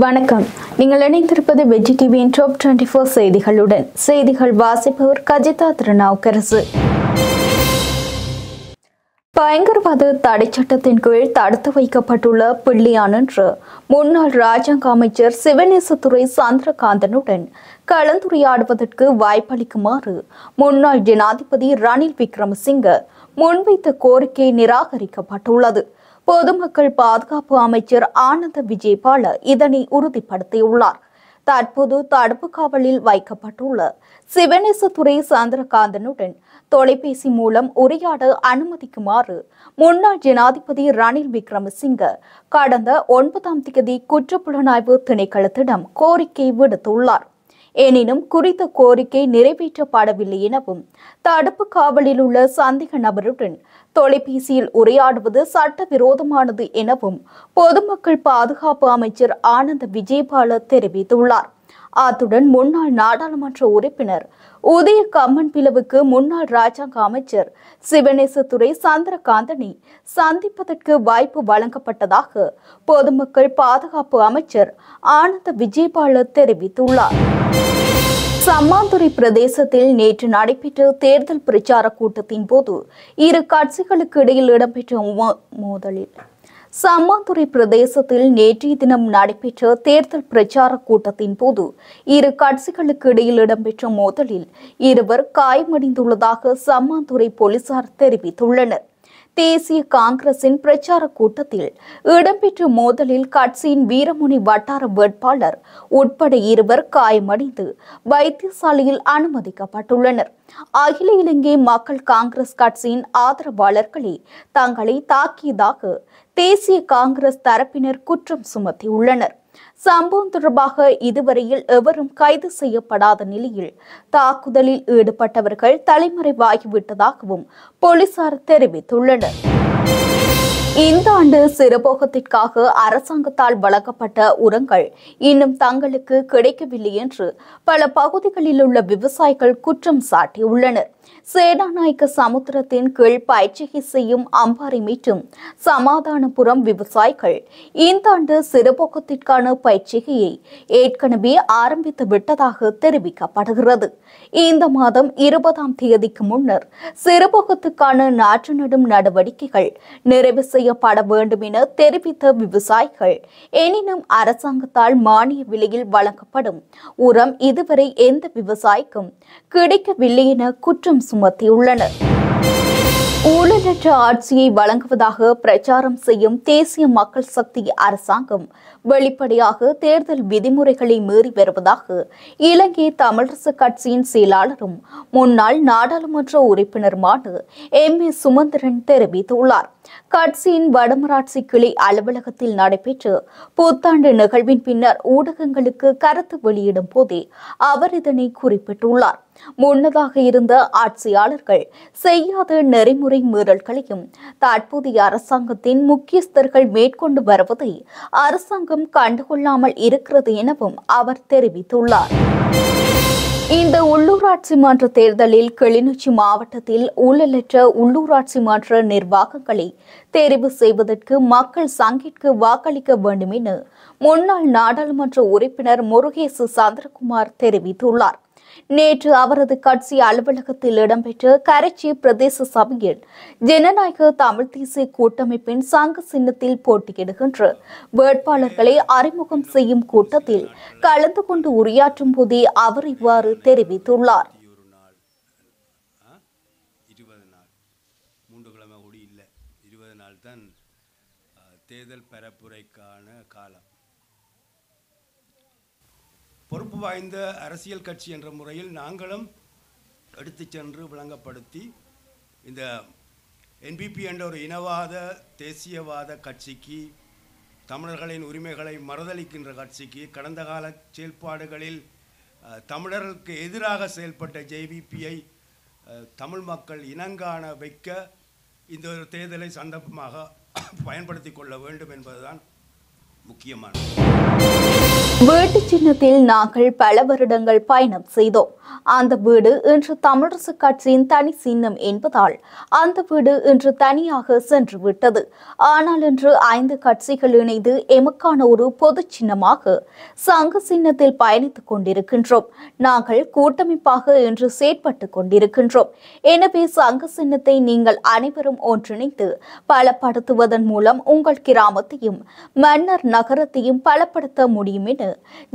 வணக்கம். நீங்கள் இணைந்திருப்பது வெற்றி டிவியின் டாப் 24 செய்திகளுடன். செய்திகள் வாசிப்பவர் கஜிதா திருநாவுக்கரசு. பயங்கரவாத தடை சட்டத்தின் கீழ் தடுத்து வைக்கப்பட்டுள்ள பிள்ளையான் என்று முன்னாள் ராஜாங்க அமைச்சர் சிவனேசதுரை சந்திரகாந்தனுடன் கலந்துரையாடுவதற்கு வாய்ப்பளிக்குமாறு முன்னாள் ஜனாதிபதி ரணில் விக்ரமசிங்க முன்வைத்த கோரிக்கை நிராகரிக்கப்பட்டுள்ளது. பொதுமக்கள் பாதுகாப்பு அமைச்சர் ஆனந்த விஜயபால இதனை உறுதிப்படுத்தியுள்ளார். தற்போது தடுப்பு காவலில் வைக்கப்பட்டுள்ள சிவனேசதுரை சந்திரகாந்தனுடன் தொலைபேசி மூலம் உரையாட அனுமதிக்குமாறு முன்னாள் ஜனாதிபதி ரணில் விக்ரமசிங்க கடந்த 9ஆம் தேதி குற்றப்புலனாய்வு திணைக்களத்திடம் கோரிக்கை விடுத்துள்ளார். எனினும் குறித்த கோரிக்கை நிறைவேற்றப்படவில்லை எனவும் தடுப்பு காவலில் உள்ள சந்தேக நபருடன் தொலைபேசியில் உரையாடுவது சட்டவிரோதமானது எனவும் பொதுமக்கள் பாதுகாப்பு அமைச்சர் ஆனந்த விஜயபால தெரிவித்துள்ளார். அத்துடன் முன்னாள் நாடாளுமன்ற உறுப்பினர் உதய கம்மன் பிளவுக்கு முன்னாள் ராஜாங்க அமைச்சர் சிவனேசதுரை சந்திரகாந்தனை சந்திப்பதற்கு வாய்ப்பு வழங்கப்பட்டதாக பொதுமக்கள் பாதுகாப்பு அமைச்சர் ஆனந்த விஜயபால தெரிவித்துள்ளார். சம்மாந்துறை பிரதேசத்தில் நேற்று நடைபெற்ற தேர்தல் பிரச்சார கூட்டத்தின் போது இரு கட்சிகளுக்கு இடையில் இடம்பெற்ற மோதலில் சம்மாந்துறை பிரதேசத்தில் நேற்றைய தினம் நடைபெற்ற தேர்தல் பிரச்சார கூட்டத்தின் போது இரு கட்சிகளுக்கு இடையில் இடம்பெற்ற மோதலில் இருவர் காயமடைந்துள்ளதாக சம்மாந்துறை போலீசார் தெரிவித்துள்ளனர். தேசிய காங்கிரசின் பிரச்சார கூட்டத்தில் இடம்பெற்ற மோதலில் கட்சியின் வீரமுனி வட்டார வேட்பாளர் உட்பட இருவர் காயமடைந்து வைத்தியசாலையில் அனுமதிக்கப்பட்டுள்ளனர். அகில இலங்கை மக்கள் காங்கிரஸ் கட்சியின் ஆதரவாளர்களே தங்களை தாக்கியதாக தேசிய காங்கிரஸ் தரப்பினர் குற்றம் சுமத்தியுள்ளனர். சம்பவம் தொடர்பாக இதுவரையில் எவரும் கைது செய்யப்படாத நிலையில் தாக்குதலில் ஈடுபட்டவர்கள் தலைமறைவாகிவிட்டதாகவும் போலீசார் தெரிவித்துள்ளனர். இந்த ஆண்டு சிறுபோகத்திற்காக அரசாங்கத்தால் வழங்கப்பட்ட உரங்கள் இன்னும் தங்களுக்கு கிடைக்கவில்லை என்று பல பகுதிகளில் உள்ள விவசாயிகள் குற்றம் சாட்டியுள்ளனர். சேனாநாயக்க சமுத்திரத்தின் கீழ் பயிற்சிகை செய்யும் அம்பாறை மற்றும் சமாதானபுரம் விவசாயிகள் இந்த ஆண்டு சிறுபோகத்திற்கான பயிற்சிகையை ஏற்கனவே ஆரம்பித்து விட்டதாக தெரிவிக்கப்படுகிறது. இந்த மாதம் 20ஆம் தேதிக்கு முன்னர் சிறுபோகத்துக்கான நாற்று நடும் நடவடிக்கைகள் நிறைவு செய்யப்பட வேண்டும் என தெரிவித்த விவசாயிகள், எனினும் அரசாங்கத்தால் மானிய விலையில் வழங்கப்படும் உரம் இதுவரை எந்த விவசாயிக்கும் கிடைக்கவில்லை என குற்றம் சுமத்தியுள்ளனர். ஊழலற்ற ஆட்சியை வழங்குவதாக பிரச்சாரம் செய்யும் தேசிய மக்கள் சக்தி அரசாங்கம் வெளிப்படையாக தேர்தல் விதிமுறைகளை மீறி வருவதாக இலங்கை தமிழரசு கட்சியின் செயலாளரும் முன்னாள் நாடாளுமன்ற உறுப்பினருமான எம்.ஏ. சுமந்திரன் தெரிவித்துள்ளார். கட்சியின் வடமராட்சி கிளை அலுவலகத்தில் நடைபெற்ற புத்தாண்டு நிகழ்வின் பின்னர் ஊடகங்களுக்கு கருத்து வெளியிடும் போதே அவர் இதனை குறிப்பிட்டுள்ளார். முன்னதாக இருந்த ஆட்சியாளர்கள் செய்யாத நெறிமுறை மீறல்களையும் தற்போதைய அரசாங்கத்தின் முக்கியஸ்தர்கள் மேற்கொண்டு வருவதை அரசாங்கம் கண்டுகொள்ளாமல் இருக்கிறது எனவும் அவர் தெரிவித்துள்ளார். இந்த உள்ளூராட்சி மன்ற தேர்தலில் கிளிநொச்சி மாவட்டத்தில் ஊழலற்ற உள்ளூராட்சி மன்ற நிர்வாகங்களை தெரிவு செய்வதற்கு மக்கள் சங்கிற்கு வாக்களிக்க வேண்டும் என முன்னாள் நாடாளுமன்ற உறுப்பினர் முருகேசு சந்திரகுமார் தெரிவித்துள்ளார். நேற்று அவரது கட்சி அலுவலகத்தில் இடம்பெற்ற கரைச்சி பிரதேச சபையில் ஜனநாயக தமிழ் தேசிய கூட்டமைப்பின் சங்க சின்னத்தில் போட்டியிடுகின்ற வேட்பாளர்களை அறிமுகம் செய்யும் கூட்டத்தில் கலந்து கொண்டு உரையாற்றும் போதே அவர் இவ்வாறு தெரிவித்துள்ளார். தேர்தல் பரப்புரைக்கான காலம். பொறுப்பு வாய்ந்த அரசியல் கட்சி என்ற முறையில் நாங்களும் எடுத்து சென்று விளங்கப்படுத்தி இந்த என்பிபி என்ற ஒரு இனவாத தேசியவாத கட்சிக்கு, தமிழர்களின் உரிமைகளை மறுதளிக்கின்ற கட்சிக்கு, கடந்த கால செயல்பாடுகளில் தமிழர்களுக்கு எதிராக செயல்பட்ட ஜேவிபியை தமிழ் மக்கள் இனங்காண வைக்க இந்த ஒரு தேர்தலை சந்தர்ப்பமாக பயன்படுத்தி கொள்ள வேண்டும் என்பதுதான் முக்கியமானது. வீட்டு சின்னத்தில் நாங்கள் பல வருடங்கள் பயணம் செய்தோம். அந்த வீடு இன்று தமிழரசு கட்சியின் தனி சின்னம் என்பதால் அந்த வீடு இன்று தனியாக சென்று விட்டது. ஆனால் இன்று 5 கட்சிகள் இணைந்து எமக்கான ஒரு பொது சின்னமாக சங்க சின்னத்தில் பயணித்துக் கொண்டிருக்கின்றோம். நாங்கள் கூட்டமைப்பாக இன்று செயற்பட்டுக் கொண்டிருக்கின்றோம். எனவே சங்க சின்னத்தை நீங்கள் அனைவரும் ஒன்றிணைத்து பலப்படுத்துவதன் மூலம் உங்கள் கிராமத்தையும் மன்னர் நகரத்தையும் பலப்படுத்த முடியும் என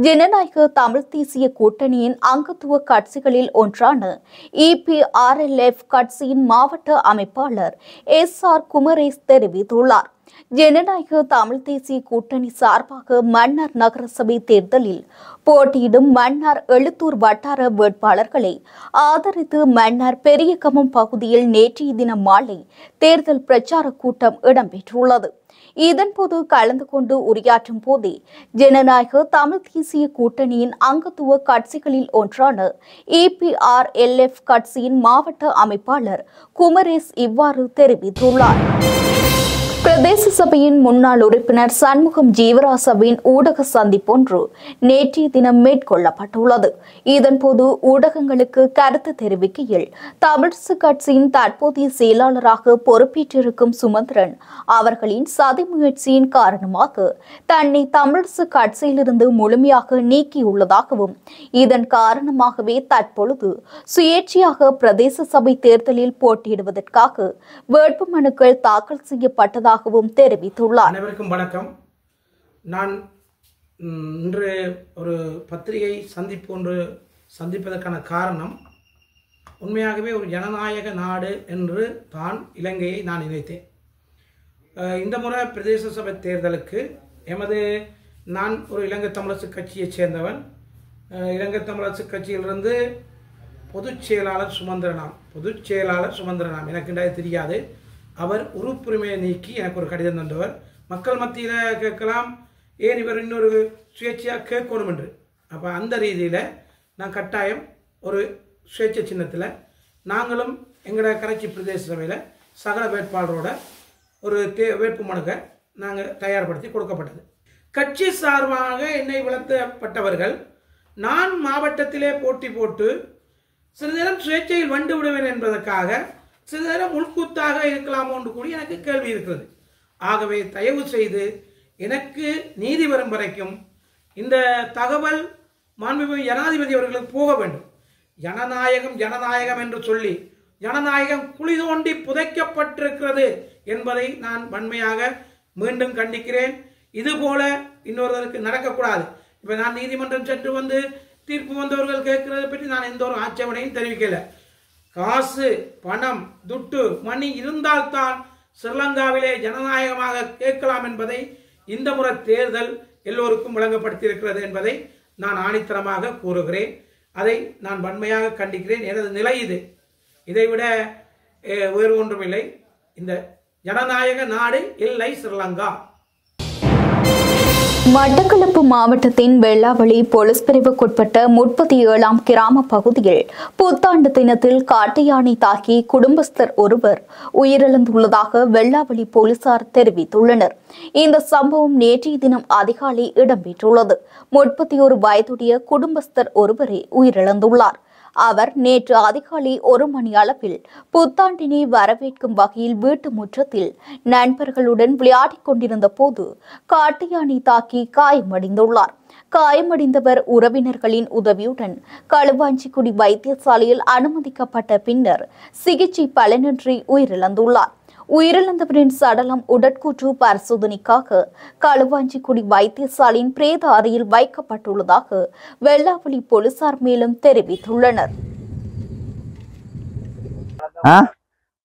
ஜனநாயக தமிழ் தேசிய கூட்டணியின் அங்கத்துவ கட்சிகளில் ஒன்றான EPRLF கட்சியின் மாவட்ட அமைப்பாளர் SR குமரேஷ் தெரிவித்துள்ளார். ஜனநாயக தமிழ் தேசிய கூட்டணி சார்பாக மன்னார் நகரசபை தேர்தலில் போட்டியிடும் மன்னார் எழுத்தூர் வட்டார வேட்பாளர்களை ஆதரித்து மன்னார் பெரியகமம் பகுதியில் நேற்றைய தினம் மாலை தேர்தல் பிரச்சார கூட்டம் இடம்பெற்றுள்ளது. இதன்போது கலந்து கொண்டு உரையாற்றும் போதே ஜனநாயக தமிழ் தேசிய கூட்டணியின் அங்கத்துவ கட்சிகளில் ஒன்றான EPRLF கட்சியின் மாவட்ட அமைப்பாளர் குமரேஷ் இவ்வாறு தெரிவித்துள்ளார். பிரதேச சபையின் முன்னாள் உறுப்பினர் சண்முகம் ஜீவராசவின் ஊடக சந்திப்பொன்று நேற்றைய தினம் மேற்கொள்ளப்பட்டுள்ளது. இதன்போது ஊடகங்களுக்கு கருத்து தெரிவிக்கையில் தமிழரசு கட்சியின் தற்போதைய செயலாளராக பொறுப்பேற்றிருக்கும் சுமந்திரன் அவர்களின் சதி முயற்சியின் காரணமாக தன்னை தமிழரசு கட்சியிலிருந்து முழுமையாக நீக்கியுள்ளதாகவும் இதன் காரணமாகவே தற்பொழுது சுயேட்சையாக பிரதேச சபை தேர்தலில் போட்டியிடுவதற்காக வேட்புமனுக்கள் தாக்கல் செய்யப்பட்டதாக தெரிவித்துள்ளார். அனைவருக்கும் வணக்கம். நான் இன்று ஒரு பத்திரிகை சந்திப்பு ஒன்று சந்திப்பதற்கான காரணம் உண்மையாகவே ஒரு ஜனநாயக நாடு என்று தான் இலங்கையை நான் நினைத்தேன். இந்த முறை பிரதேச சபை தேர்தலுக்கு நான் ஒரு இலங்கை தமிழரசு கட்சியைச் சேர்ந்தவன். இலங்கை தமிழரசு கட்சியிலிருந்து பொதுச் செயலாளர் சுமந்திரனாம் எனக்கு தெரியாது. அவர் உறுப்புரிமையை நீக்கி எனக்கு ஒரு கடிதம் தந்தவர். மக்கள் மத்தியில் கேட்கலாம், ஏன் இவர் இன்னொரு சுயேட்சையாக கேட்கணும் என்று. அப்போ அந்த ரீதியில் நான் கட்டாயம் ஒரு சுயேட்சை சின்னத்தில் நாங்களும் எங்களோட கரைச்சி பிரதேச சபையில் சகல வேட்பாளரோட ஒரு வேட்புமனுவை நாங்கள் தயார்படுத்தி கொடுக்கப்பட்டது. கட்சி சார்பாக என்னை வளர்த்தப்பட்டவர்கள் நான் மாவட்டத்திலே போட்டி போட்டு சில நேரம் சுயேட்சையில் வந்து விடுவேன் என்பதற்காக சில நேரம் உள்கூத்தாக இருக்கலாமோ என்று கூடி எனக்கு கேள்வி இருக்கிறது. ஆகவே தயவு செய்து எனக்கு நீதி வரும் வரைக்கும் இந்த தகவல் மாண்புமிகு ஜனாதிபதி அவர்களுக்கு போக வேண்டும். ஜனநாயகம் என்று சொல்லி ஜனநாயகம் குழி தோண்டி புதைக்கப்பட்டிருக்கிறது என்பதை நான் வன்மையாக மீண்டும் கண்டிக்கிறேன். இதுபோல இன்னொருவருக்கு நடக்கக்கூடாது. இப்போ நான் நீதிமன்றம் சென்று வந்து தீர்ப்பு வந்தவர்கள் கேட்கிறத பற்றி நான் எந்த ஒரு ஆட்சேபனையும் தெரிவிக்கல. காசு, பணம், துட்டு, மணி இருந்தால்தான் ஸ்ரீலங்காவிலே ஜனநாயகமாக கேட்கலாம் என்பதை இந்த முறை தேர்தல் எல்லோருக்கும் வழங்கப்படுத்தியிருக்கிறது என்பதை நான் ஆணித்தரமாக கூறுகிறேன். அதை நான் வன்மையாக கண்டிக்கிறேன். எனது நிலை இது. இதைவிட வேறு ஒன்றுமில்லை. இந்த ஜனநாயக நாடு இல்லை ஸ்ரீலங்கா. மட்டக்களப்பு மாவட்டத்தின் வெள்ளாவளி போலீஸ் பிரிவுக்குட்பட்ட 37ஆம் கிராம பகுதியில் புத்தாண்டு தினத்தில் காட்டு யானை தாக்கி குடும்பஸ்தர் ஒருவர் உயிரிழந்துள்ளதாக வெள்ளாவளி போலீசார் தெரிவித்துள்ளனர். இந்த சம்பவம் நேற்றைய தினம் அதிகாலை இடம்பெற்றுள்ளது. 31 வயதுடைய குடும்பஸ்தர் ஒருவரே உயிரிழந்துள்ளார். அவர் நேற்று அதிகாலை 1 மணி அளவில் புத்தாண்டினை வரவேற்கும் வகையில் வீட்டு முற்றத்தில் நண்பர்களுடன் விளையாடிக் கொண்டிருந்த போது காட்டு யானை தாக்கி காயமடைந்துள்ளார். காயமடைந்தவர் உறவினர்களின் உதவியுடன் களுவாஞ்சிக்குடி வைத்தியசாலையில் அனுமதிக்கப்பட்ட பின்னர் சிகிச்சை பலனின்றி உயிரிழந்துள்ளார். உயிரிழந்தவரின் சடலம் உடற்கூற்று பரிசோதனைக்காக களுவாஞ்சிக்குடி வைத்தியசாலையின் பிரேத அறையில் வைக்கப்பட்டுள்ளதாக வெள்ளாவளி போலீசார் மேலும் தெரிவித்துள்ளனர்.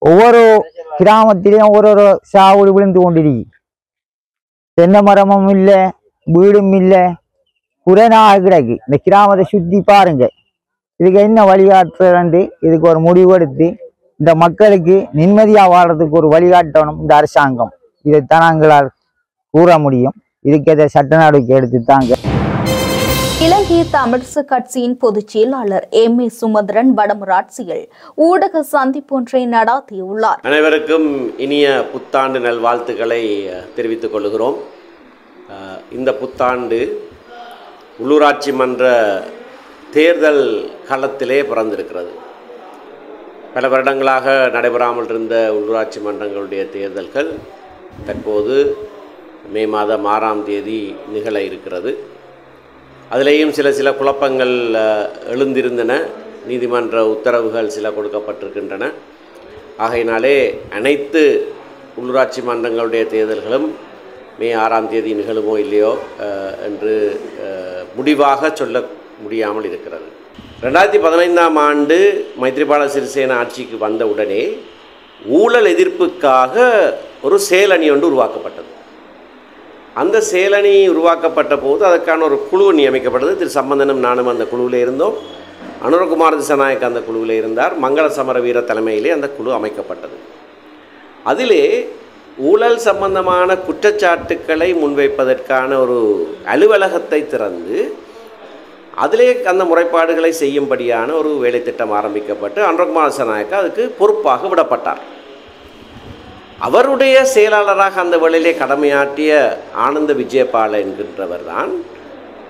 ஒவ்வொரு கிராமத்திலையும் ஒரு சாவுடி விழுந்து கொண்டிருக்கு. தென்னை மரமும் இல்லை, வீடும் இல்லை, குறைநாக கிடக்கு. இந்த கிராமத்தை சுத்தி பாருங்க. இதுக்கு என்ன வழிகாட்டுறது? இதுக்கு ஒரு முடிவெடுத்து இந்த மக்களுக்கு நிம்மதியாக வாழறதுக்கு ஒரு வழிகாட்டணும் இந்த அரசாங்கம். இதைத்தான் நாங்களால் கூற முடியும். இதுக்கு சட்ட நடவடிக்கை எடுத்துத்தாங்க. இலங்கை தமிழரசு கட்சியின் பொதுச் செயலாளர் MA சுமந்திரன் வடமராட்சியில் ஊடக சந்திப்பொன்றை நடாத்தியுள்ளார். அனைவருக்கும் இனிய புத்தாண்டு நல்வாழ்த்துக்களை தெரிவித்துக் கொள்கிறோம். இந்த புத்தாண்டு உள்ளூராட்சி மன்ற தேர்தல் களத்திலே பிறந்திருக்கிறது. பல வருடங்களாக நடைபெறாமல் இருந்த உள்ளூராட்சி மன்றங்களுடைய தேர்தல்கள் தற்போது மே மாதம் 6ஆம் தேதி நிகழ இருக்கிறது. அதிலேயும் சில குழப்பங்கள் எழுந்திருந்தன. நீதிமன்ற உத்தரவுகள் சில கொடுக்கப்பட்டிருக்கின்றன. ஆகையினாலே அனைத்து உள்ளூராட்சி மன்றங்களுடைய தேர்தல்களும் மே 6ஆம் தேதி நிகழுமோ இல்லையோ என்று முடிவாக சொல்ல முடியாமல் இருக்கிறது. 2015ஆம் ஆண்டு மைத்ரிபால சிறிசேன ஆட்சிக்கு வந்த உடனே ஊழல் எதிர்ப்புக்காக ஒரு செயலணி ஒன்று உருவாக்கப்பட்டது. அந்த செயலணி உருவாக்கப்பட்ட போது அதற்கான ஒரு குழு நியமிக்கப்பட்டது. திரு சம்பந்தனும் நானும் அந்த குழுவில் இருந்தோம். அனுரகுமார் திசாநாயக் அந்த குழுவில் இருந்தார். மங்கள சமரவீர தலைமையிலே அந்த குழு அமைக்கப்பட்டது. அதிலே ஊழல் சம்பந்தமான குற்றச்சாட்டுக்களை முன்வைப்பதற்கான ஒரு அலுவலகத்தை திறந்து அதிலே அந்த முறைப்பாடுகளை செய்யும்படியான ஒரு வேலை திட்டம் ஆரம்பிக்கப்பட்டு அனுரகுமார் திசாநாயக் அதுக்கு பொறுப்பாக விடப்பட்டார். அவருடைய செயலாளராக அந்த வேளையிலே கடமையாற்றிய ஆனந்த விஜயபால என்கின்றவர் தான்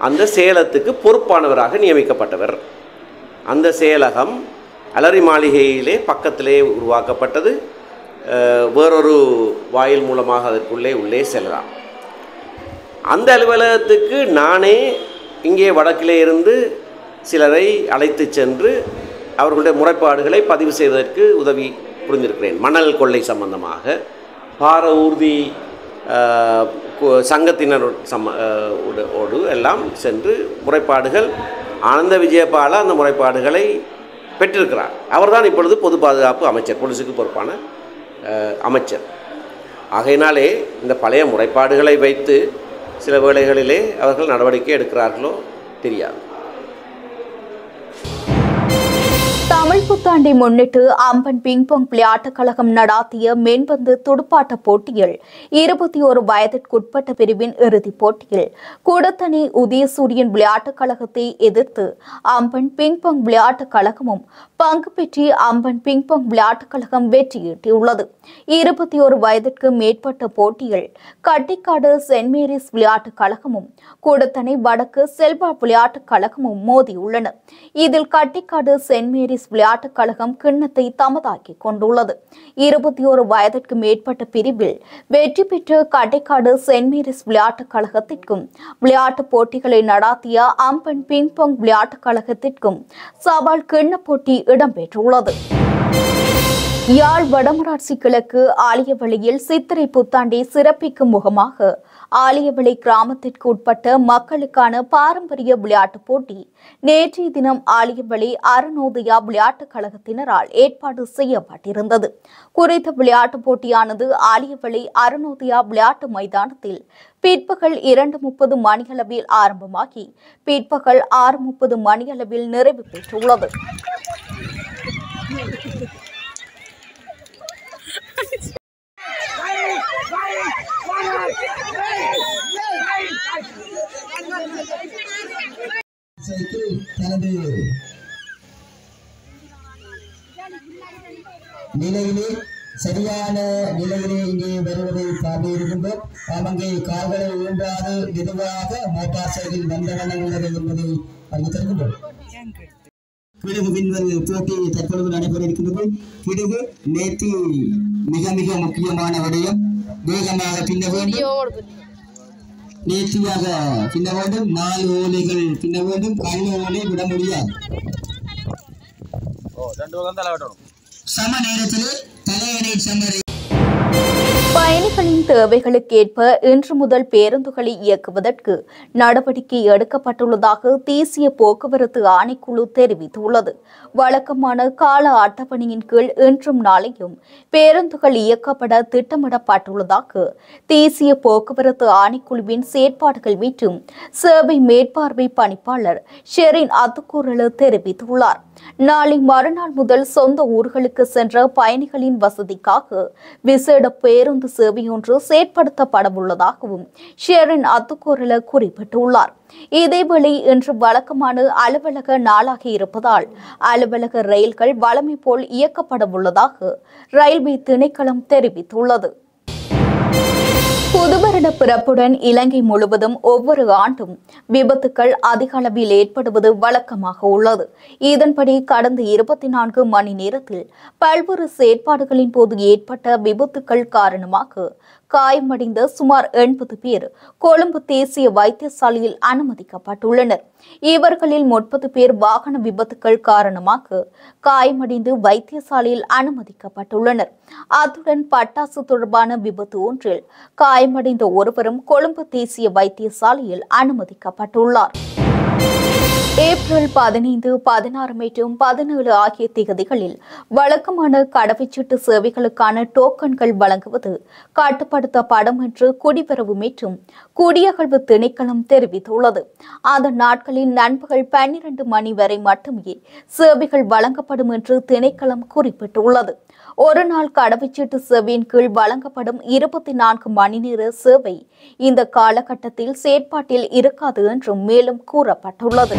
அந்த செயலத்துக்கு பொறுப்பானவராக நியமிக்கப்பட்டவர். அந்த செயலகம் அலரி மாளிகையிலே பக்கத்திலே உருவாக்கப்பட்டது. வேறொரு வாயில் மூலமாக அதற்குள்ளே உள்ளே செல்லலாம். அந்த அலுவலகத்துக்கு நானே இங்கே வடக்கிலே இருந்து சிலரை அழைத்து சென்று அவர்களுடைய முறைப்பாடுகளை பதிவு செய்வதற்கு உதவி புரிந்திருக்கிறேன். மணல் கொள்ளை சம்பந்தமாக பார ஊர்தி சங்கத்தினர் ஓடு எல்லாம் சென்று முறைப்பாடுகள் ஆனந்த விஜயபால அந்த முறைப்பாடுகளை பெற்றிருக்கிறார். அவர்தான் இப்பொழுது பொது பாதுகாப்பு அமைச்சர், போலீஸுக்கு பொறுப்பான அமைச்சர். ஆகையினாலே இந்த பழைய முறைப்பாடுகளை வைத்து சில வேளைகளிலே அவர்கள் நடவடிக்கை எடுக்கிறார்களோ தெரியாது. தமிழ் புத்தாண்டை முன்னிட்டு அம்பன் பிங்பாங் விளையாட்டுக் கழகம் நடாத்திய மென்பந்து துடுப்பாட்ட போட்டியில் 21 வயதிற்குட்பட்ட பிரிவின் இறுதிப் போட்டியில் கூடத்தனி உதயசூரியன் விளையாட்டுக் கழகத்தை எதிர்த்து அம்பன் பிங்பாங் விளையாட்டுக் கழகமும் பங்கு பெற்றி அம்பன் பிங்பாங் விளையாட்டுக் கழகம் வெற்றியீட்டியுள்ளது. 21 வயதிற்கு மேற்பட்ட போட்டியில் கட்டிக்காடு சென்ட் மேரிஸ் விளையாட்டுக் கழகமும் கூடத்தனை வடக்கு செல்வா விளையாட்டுக் கழகமும் மோதியுள்ளன. இதில் கட்டிக்காடு சென்ட் மேரிஸ் விளையாட்டுக் கழகம் கிண்ணத்தை தமதாக்கிக் கொண்டுள்ளது. 21 வயதிற்கு மேற்பட்ட பிரிவில் வெற்றி பெற்ற கட்டைக்காடு சென்ட் மேரிஸ் விளையாட்டுக் கழகத்திற்கும் விளையாட்டுப் போட்டிகளை நடாத்திய அம்பன் பிங்பாங் விளையாட்டுக் கழகத்திற்கும் சவால் கிண்ண போட்டி இடம்பெற்றுள்ளது. யாழ் வடமராட்சி கிழக்கு ஆலியவளையில் சித்திரை புத்தாண்டை சிறப்பிக்கும் முகமாக ஆலியவளை கிராமத்திற்கு உட்பட்ட மக்களுக்கான பாரம்பரிய விளையாட்டுப் போட்டி நேற்றைய தினம் ஆலியவளை அருணோதயா விளையாட்டுக் கழகத்தினரால் ஏற்பாடு செய்யப்பட்டிருந்தது. குறித்த விளையாட்டுப் போட்டியானது ஆலியவளை அருணோதயா விளையாட்டு மைதானத்தில் பிற்பகல் 2:30 மணியளவில் ஆரம்பமாகி பிற்பகல் 6:30 மணியளவில் நிறைவு பெற்றுள்ளது. நிலையிலே சரியான நிலையிலே இங்கே வருவதை பார்த்திருக்கின்றோம். அங்கே கால்களை ஊன்றாது மெதுவாக மோட்டார் சைக்கிள் வந்தவண்ணம் உள்ளது என்பதை அறிவித்திருக்கின்றோம். கிடுகு விண்வெளி போட்டி தற்பொழுது நடைபெற இருக்கின்றது. கிடுகு நேற்று மிக மிக முக்கியமான விடயம். வேகமாக பின்ன வேண்டும், நேர்த்தியாக பின்ன வேண்டும், 4 ஓலைகள் பின்ன வேண்டும், கள்ள ஓலை விட முடியாது. சம நேரத்திலே தலையணை சமரை. பயணிகளின் தேவைகளுக்கேற்ப இன்று முதல் பேருந்துகளை இயக்குவதற்கு நடவடிக்கை எடுக்கப்பட்டுள்ளதாக தேசிய போக்குவரத்து ஆணைக்குழு தெரிவித்துள்ளது. வழக்கமான கால அட்டவணையின் கீழ் இன்றும் நாளையும் பேருந்துகள் இயக்கப்பட திட்டமிடப்பட்டுள்ளதாக தேசிய போக்குவரத்து ஆணைக்குழுவின் செயற்பாடுகள் மற்றும் சேவை மேற்பார்வை பணிப்பாளர் ஷெரின் அத்துக்கூரல தெரிவித்துள்ளார். நாளை மறுநாள் முதல் சொந்த ஊர்களுக்கு சென்ற பயணிகளின் வசதிக்காக விசேட பேருந்து சேவையொன்று செயற்படுத்தப்படவுள்ளதாகவும் ஷெரின் அத்துக்கூரல குறிப்பிட்டுள்ளார். இதேவேளை இன்று வழக்கமான அலுவலக நாளாக இருப்பதால் அலுவலக ரயில்கள் வழமை போல் இயக்கப்படவுள்ளதாக ரயில்வே திணைக்களம் தெரிவித்துள்ளது. புதுவருட வருட பிறப்புடன் இலங்கை முழுவதும் ஒவ்வொரு ஆண்டும் விபத்துக்கள் அதிக அளவில் ஏற்படுவது வழக்கமாக உள்ளது. இதன்படி கடந்த 24 மணி நேரத்தில் பல்வேறு செயற்பாடுகளின் போது ஏற்பட்ட விபத்துக்கள் காரணமாக காயமடைந்த சுமார் 80 பேர் கொழும்பு தேசிய வைத்தியசாலையில் அனுமதிக்கப்பட்டுள்ளனர். இவர்களில் 30 பேர் வாகன விபத்துக்கள் காரணமாக காயமடைந்து வைத்தியசாலையில் அனுமதிக்கப்பட்டுள்ளனர். அத்துடன் பட்டாசு தொடர்பான விபத்து ஒன்றில் காயமடைந்த ஒருவரும் கொழும்பு தேசிய வைத்தியசாலையில் அனுமதிக்கப்பட்டுள்ளார். ஏப்ரல் 15, 16 மற்றும் 17 ஆகிய திகதிகளில் வழக்கமான கடவுச்சீட்டு சேவைகளுக்கான டோக்கன்கள் வழங்குவது கட்டுப்படுத்தப்படும் என்று குடிவரவு மற்றும் குடியகழ்வு திணைக்களம் தெரிவித்துள்ளது. அந்த நாட்களில் நண்பகல் 12 மணி வரை மட்டுமே சேவைகள் வழங்கப்படும் என்று திணைக்களம் குறிப்பிட்டுள்ளது. ஒரு நாள் கடவுச்சீட்டு சேவையின் கீழ் வழங்கப்படும் 24 மணி நேர சேவை இந்த காலகட்டத்தில் செயற்பாட்டில் இருக்காது என்றும் மேலும் கூறப்பட்டுள்ளது.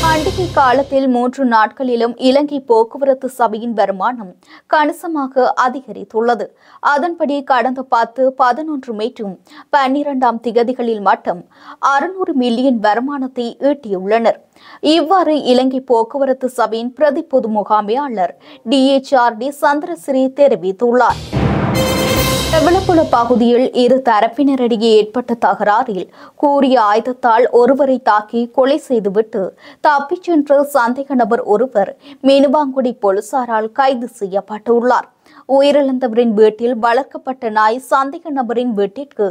பண்டிகை காலத்தில் 3 நாட்களிலும் இலங்கை போக்குவரத்து சபையின் வருமானம் கணிசமாக அதிகரித்துள்ளது. அதன்படி கடந்த 10, 11 மற்றும் 12ஆம் திகதிகளில் மட்டும் 600 மில்லியன் வருமானத்தை ஈட்டியுள்ளனர். இவ்வாறு இலங்கை போக்குவரத்து சபையின் பிரதி பொது முகாமையாளர் DHRD சந்திரசிறி தெரிவித்துள்ளார். எவலப்புல பகுதியில் இரு தரப்பினரிடையே ஏற்பட்ட தகராறில் கூறிய ஆயுதத்தால் ஒருவரை தாக்கி கொலை செய்துவிட்டு தப்பிச் சென்ற சந்தேக நபர் ஒருவர் மீனுவாங்குடி போலீசாரால் கைது செய்யப்பட்டுள்ளார். உயிரிழந்தவரின் வீட்டில் வளர்க்கப்பட்ட நாய் சந்தேக நபரின் வீட்டிற்கு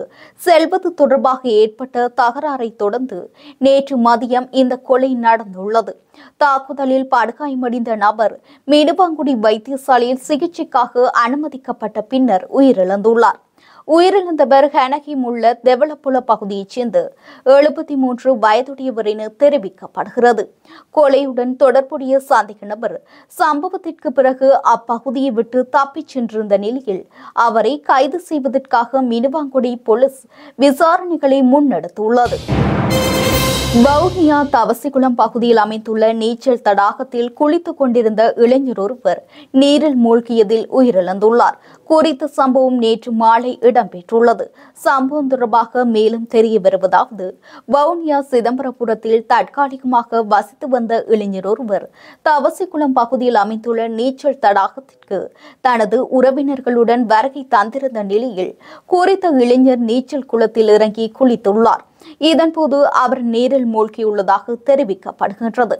செல்வது தொடர்பாக ஏற்பட்ட தகராறை தொடர்ந்து நேற்று மதியம் இந்த கொலை நடந்துள்ளது. தாக்குதலில் படுகாயமடைந்த நபர் மீனுவாங்குடி வைத்தியசாலையில் சிகிச்சைக்காக அனுமதிக்கப்பட்ட பின்னர் உயிரிழந்துள்ளார். உயிரிழந்தவர் ஹனகிம் உள்ள தெவலப்புல பகுதியைச் சேர்ந்த 73 வயதுடையவர் என தெரிவிக்கப்படுகிறது. கொலையுடன் தொடர்புடைய சந்தேக நபர் சம்பவத்திற்கு பிறகு அப்பகுதியை விட்டு தப்பிச் சென்றிருந்த நிலையில் அவரை கைது செய்வதற்காக மீனுவாங்குடி போலீஸ் விசாரணைகளை முன்னெடுத்துள்ளது. வவுனியா தவசிகுளம் பகுதியில் அமைந்துள்ள நீச்சல் தடாகத்தில் குளித்துக் கொண்டிருந்த இளைஞர் ஒருவர் நீரில் மூழ்கியதில் உயிரிழந்துள்ளார். குறித்த சம்பவம் நேற்று மாலை இடம்பெற்றுள்ளது. சம்பவம் தொடர்பாக மேலும் தெரிய வருவதாவது, வவுனியா சிதம்பரபுரத்தில் தற்காலிகமாக வசித்து வந்த இளைஞர் ஒருவர் தவசிகுளம் பகுதியில் அமைந்துள்ள நீச்சல் தடாகத்திற்கு தனது உறவினர்களுடன் வருகை தந்திருந்த நிலையில் குறித்த இளைஞர் நீச்சல் குளத்தில் இறங்கி குளித்துள்ளார். இதன்போது அவர் நீரில் மூழ்கியுள்ளதாக தெரிவிக்கப்படுகின்றது.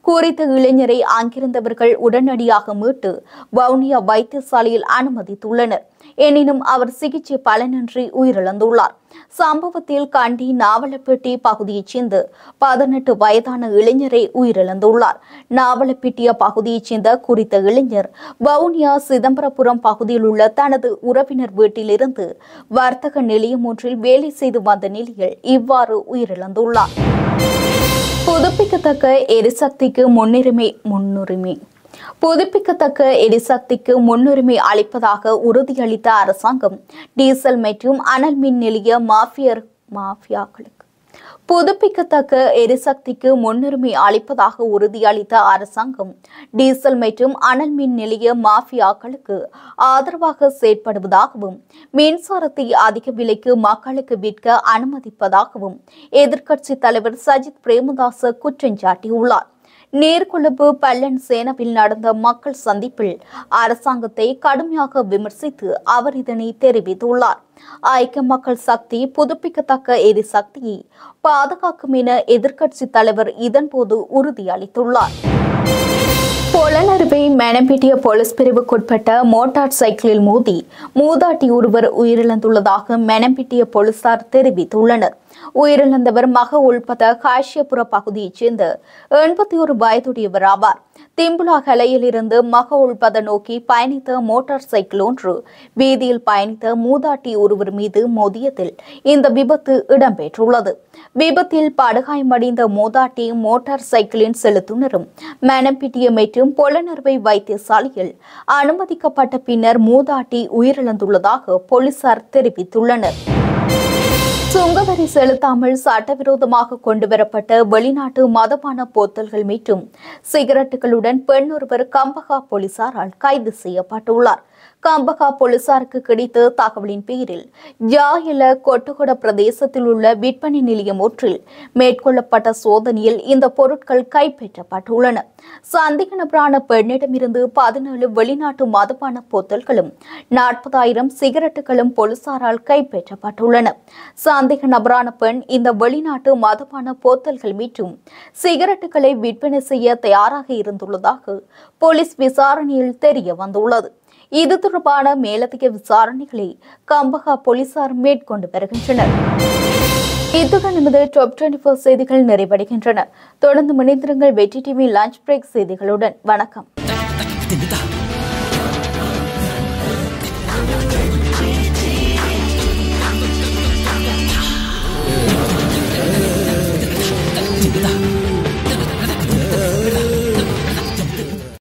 குறித்த இளைஞரை அங்கிருந்தவர்கள் உடனடியாக மீட்டு வவுனியா வைத்தியசாலையில் அனுமதித்துள்ளனர். எனினும் அவர் சிகிச்சை பலனின்றி உயிரிழந்துள்ளார். சம்பவத்தில் கண்டி நாவலப்பிட்டி பகுதியைச் சேர்ந்த 18 வயதான இளைஞரை உயிரிழந்துள்ளார். நாவலப்பிட்டிய பகுதியைச் சேர்ந்த குறித்த இளைஞர் வவுனியா சிதம்பரபுரம் பகுதியில் உள்ள தனது உறவினர் வீட்டிலிருந்து வர்த்தக நிலையம் ஒன்றில் வேலை செய்து வந்த நிலையில் இவ்வாறு உயிரிழந்துள்ளார். புதுப்பிக்கத்தக்க எரிசக்திக்கு புதுப்பிக்கத்தக்க எரிசக்திக்கு முன்னுரிமை அளிப்பதாக உறுதியளித்த அரசாங்கம் டீசல் மற்றும் அனல் மின் நிலைய மாஃபியாக்களுக்கு புதுப்பிக்கத்தக்க எரிசக்திக்கு முன்னுரிமை அளிப்பதாக உறுதியளித்த அரசாங்கம் டீசல் மற்றும் அனல் மின் நிலைய மாஃபியாக்களுக்கு ஆதரவாக செயற்படுவதாகவும் மின்சாரத்தை அதிக விலைக்கு மக்களுக்கு விற்க அனுமதிப்பதாகவும் எதிர்க்கட்சித் தலைவர் சஜித் பிரேமதாச குற்றம் சாட்டியுள்ளார். நேர்கொழும்பு பல்லன் சேனவில் நடந்த மக்கள் சந்திப்பில் அரசாங்கத்தை கடுமையாக விமர்சித்து அவர் இதனை தெரிவித்துள்ளார். ஐக்கிய மக்கள் சக்தி புதுப்பிக்கத்தக்க எரிசக்தியை பாதுகாக்கும் என எதிர்க்கட்சித் தலைவர் இதன்போது உறுதியளித்துள்ளார். பொலனறுவை மெனம்பிட்டிய போலீஸ் பிரிவுக்குட்பட்ட மோட்டார் சைக்கிளில் மோதி மூதாட்டி ஒருவர் உயிரிழந்துள்ளதாக மெனம்பிட்டிய போலீசார் தெரிவித்துள்ளனர். உயிரிழந்தவர் மக உள்பட காஷ்யபுர பகுதியைச் சேர்ந்த 81 வயதுடையவர் ஆவார். திம்புலா கலையிலிருந்து மக உள்பத நோக்கி பயணித்த மோட்டார் சைக்கிள் ஒன்று வீதியில் பயணித்த மூதாட்டி ஒருவர் மீது மோதியதில் இந்த விபத்து இடம்பெற்றுள்ளது. விபத்தில் படுகாயமடைந்த மூதாட்டி மோட்டார் சைக்கிளின் செலுத்துனரும் மெனம்பிட்டிய மற்றும் பொலனறுவை வைத்தியசாலையில் அனுமதிக்கப்பட்ட பின்னர் மூதாட்டி உயிரிழந்துள்ளதாக போலீசார் தெரிவித்துள்ளனர். சுங்கவரி செலுத்தாமல் சட்டவிரோதமாக கொண்டுவரப்பட்ட வெளிநாட்டு மதுபான போத்தல்கள் மற்றும் சிகரெட்டுகளுடன் பெண் ஒருவர் கம்பஹா போலீசாரால் கைது செய்யப்பட்டுள்ளார். கம்பஹா போலீசாருக்கு கிடைத்த தகவலின் பேரில் ஜாயல கொட்டகொட பிரதேசத்தில் உள்ள விற்பனை நிலையம் ஒன்றில் மேற்கொள்ளப்பட்ட சோதனையில் இந்த பொருட்கள் கைப்பற்றப்பட்டுள்ளன. சந்தேக நபரான பெண்ணிடமிருந்து 17 வெளிநாட்டு மதுபான போத்தல்களும் 40,000 சிகரெட்டுகளும் போலீசாரால் கைப்பற்றப்பட்டுள்ளன. சந்தேக நபரான பெண் இந்த வெளிநாட்டு மதுபான போத்தல்கள் மற்றும் சிகரெட்டுகளை விற்பனை செய்ய தயாராக இருந்துள்ளதாக போலீஸ் விசாரணையில் தெரிய வந்துள்ளது. இது தொடர்பான மேலதிக விசாரணைகளை கம்பஹா போலீசார் மேற்கொண்டு வருகின்றனர். இத்துடன் நமது டாப் 24 செய்திகள் நிறைவடைகின்றன. தொடர்ந்து இணைந்திருங்கள் வெற்றி டிவி லஞ்ச் பிரேக் செய்திகளுடன். வணக்கம்.